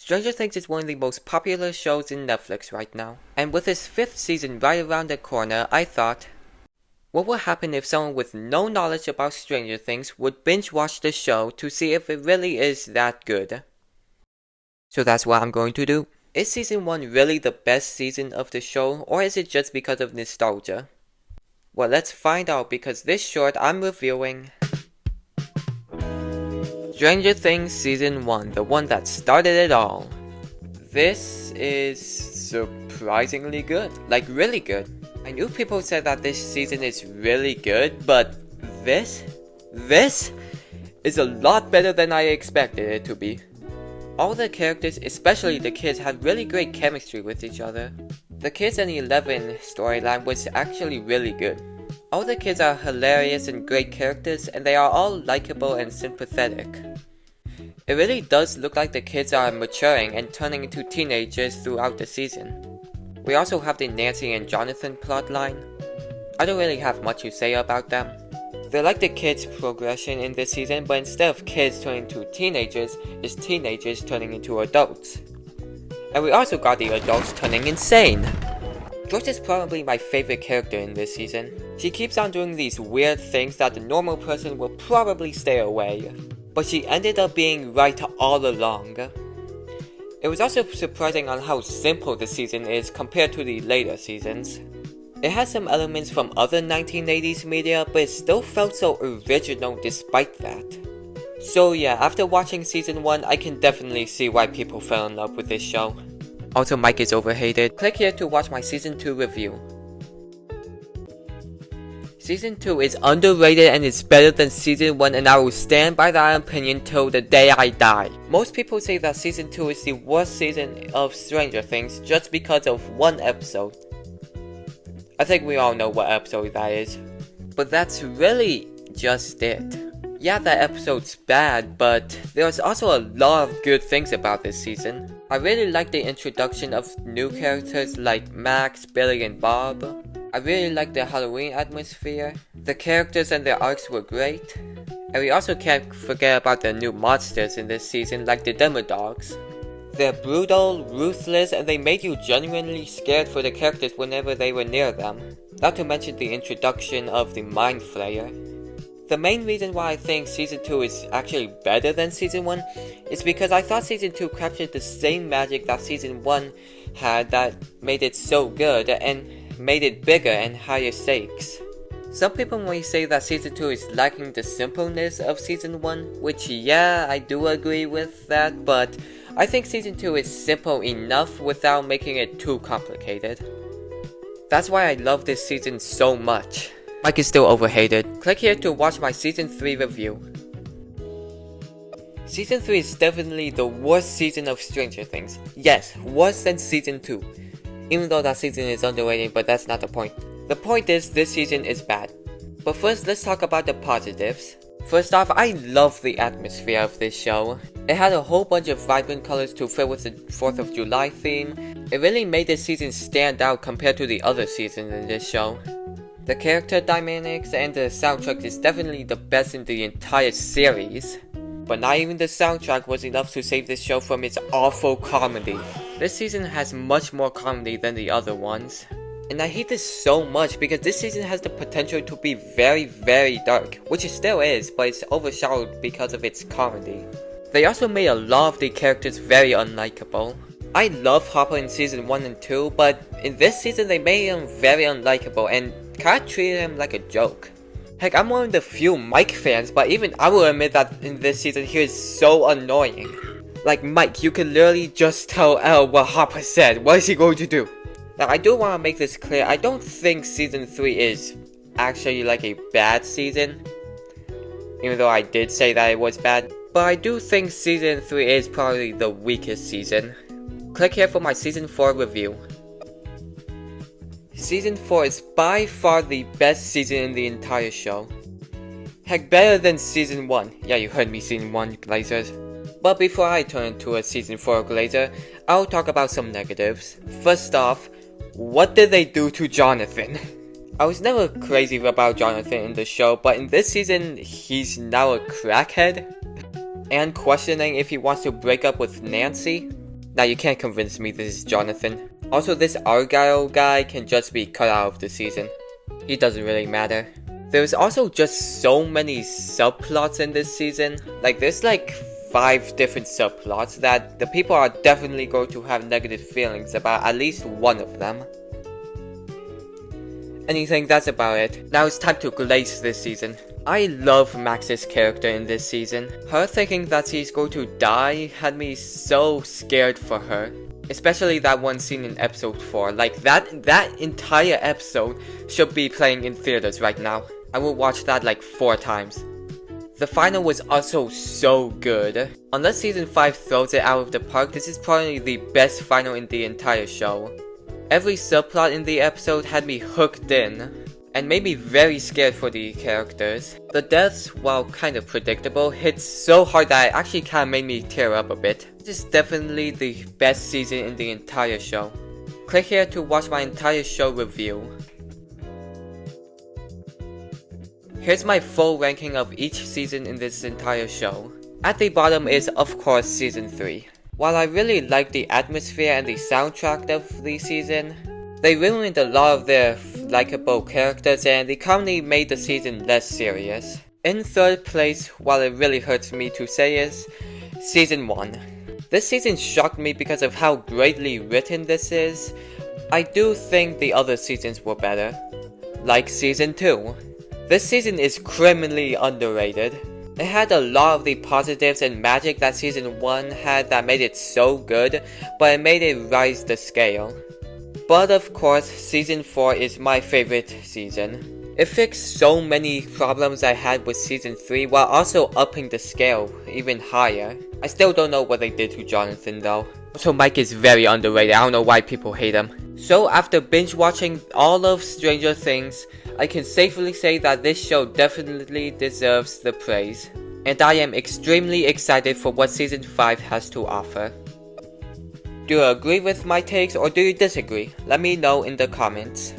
Stranger Things is one of the most popular shows in Netflix right now, and with its 5th season right around the corner, I thought, what would happen if someone with no knowledge about Stranger Things would binge watch the show to see if it really is that good? So that's what I'm going to do. Is season 1 really the best season of the show, or is it just because of nostalgia? Well, let's find out because this short I'm reviewing Stranger Things Season 1, the one that started it all. This is surprisingly good, like really good. I knew people said that this season is really good, but this is a lot better than I expected it to be. All the characters, especially the kids, had really great chemistry with each other. The Kids and Eleven storyline was actually really good. All the kids are hilarious and great characters, and they are all likable and sympathetic. It really does look like the kids are maturing and turning into teenagers throughout the season. We also have the Nancy and Jonathan plotline. I don't really have much to say about them. They're like the kids' progression in this season, but instead of kids turning into teenagers, it's teenagers turning into adults. And we also got the adults turning insane. Joyce is probably my favorite character in this season. She keeps on doing these weird things that the normal person will probably stay away, but she ended up being right all along. It was also surprising on how simple the season is compared to the later seasons. It has some elements from other 1980s media, but it still felt so original despite that. So yeah, after watching season 1, I can definitely see why people fell in love with this show. Also, Mike is overhated. Click here to watch my season 2 review. Season 2 is underrated and is better than season 1, and I will stand by that opinion till the day I die. Most people say that season 2 is the worst season of Stranger Things just because of one episode. I think we all know what episode that is. But that's really just it. Yeah, that episode's bad, but there's also a lot of good things about this season. I really like the introduction of new characters like Max, Billy, and Bob. I really like the Halloween atmosphere. The characters and their arcs were great. And we also can't forget about the new monsters in this season like the Demodogs. They're brutal, ruthless, and they made you genuinely scared for the characters whenever they were near them. Not to mention the introduction of the Mind Flayer. The main reason why I think Season 2 is actually better than Season 1 is because I thought Season 2 captured the same magic that Season 1 had that made it so good and made it bigger and higher stakes. Some people may say that Season 2 is lacking the simpleness of Season 1, which yeah, I do agree with that, but I think Season 2 is simple enough without making it too complicated. That's why I love this season so much. Mike is still overhated. Click here to watch my Season 3 review. Season 3 is definitely the worst season of Stranger Things. Yes, worse than Season 2. Even though that season is underrated, but that's not the point. The point is, this season is bad. But first, let's talk about the positives. First off, I love the atmosphere of this show. It had a whole bunch of vibrant colors to fit with the 4th of July theme. It really made this season stand out compared to the other seasons in this show. The character dynamics and the soundtrack is definitely the best in the entire series. But not even the soundtrack was enough to save this show from its awful comedy. This season has much more comedy than the other ones. And I hate this so much because this season has the potential to be very, very dark, which it still is, but it's overshadowed because of its comedy. They also made a lot of the characters very unlikable. I love Hopper in season 1 and 2, but in this season they made him very unlikable and kinda treated him like a joke. Heck, I'm one of the few Mike fans, but even I will admit that in this season he is so annoying. Like Mike, you can literally just tell Elle what Hopper said. What is he going to do? Now I do want to make this clear, I don't think season 3 is actually like a bad season. Even though I did say that it was bad. But I do think season 3 is probably the weakest season. Click here for my season 4 review. Season 4 is by far the best season in the entire show. Heck, better than season 1. Yeah, you heard me, season 1, Glazers. But before I turn into a season 4 Glazer, I'll talk about some negatives. First off, what did they do to Jonathan? I was never crazy about Jonathan in the show, but in this season, he's now a crackhead. And questioning if he wants to break up with Nancy. Now you can't convince me this is Jonathan. Also, this Argyle guy can just be cut out of the season. He doesn't really matter. There's also just so many subplots in this season. Like, there's like 5 different subplots that the people are definitely going to have negative feelings about at least one of them. Anything, that's about it. Now it's time to glaze this season. I love Max's character in this season. Her thinking that she's going to die had me so scared for her. Especially that one scene in episode 4. Like, that entire episode should be playing in theaters right now. I will watch that like 4 times. The final was also so good. Unless season 5 throws it out of the park, this is probably the best final in the entire show. Every subplot in the episode had me hooked in, and made me very scared for the characters. The deaths, while kind of predictable, hit so hard that it actually kind of made me tear up a bit. This is definitely the best season in the entire show. Click here to watch my entire show review. Here's my full ranking of each season in this entire show. At the bottom is, of course, season 3. While I really like the atmosphere and the soundtrack of the season, they ruined a lot of their likable characters and the comedy made the season less serious. In third place, while it really hurts me to say, is season 1. This season shocked me because of how greatly written this is. I do think the other seasons were better. Like season 2. This season is criminally underrated. It had a lot of the positives and magic that season 1 had that made it so good, but it made it rise the scale. But of course, season 4 is my favorite season. It fixed so many problems I had with season 3 while also upping the scale even higher. I still don't know what they did to Jonathan though. Also, Mike is very underrated. I don't know why people hate him. So after binge watching all of Stranger Things, I can safely say that this show definitely deserves the praise. And I am extremely excited for what season 5 has to offer. Do you agree with my takes or do you disagree? Let me know in the comments.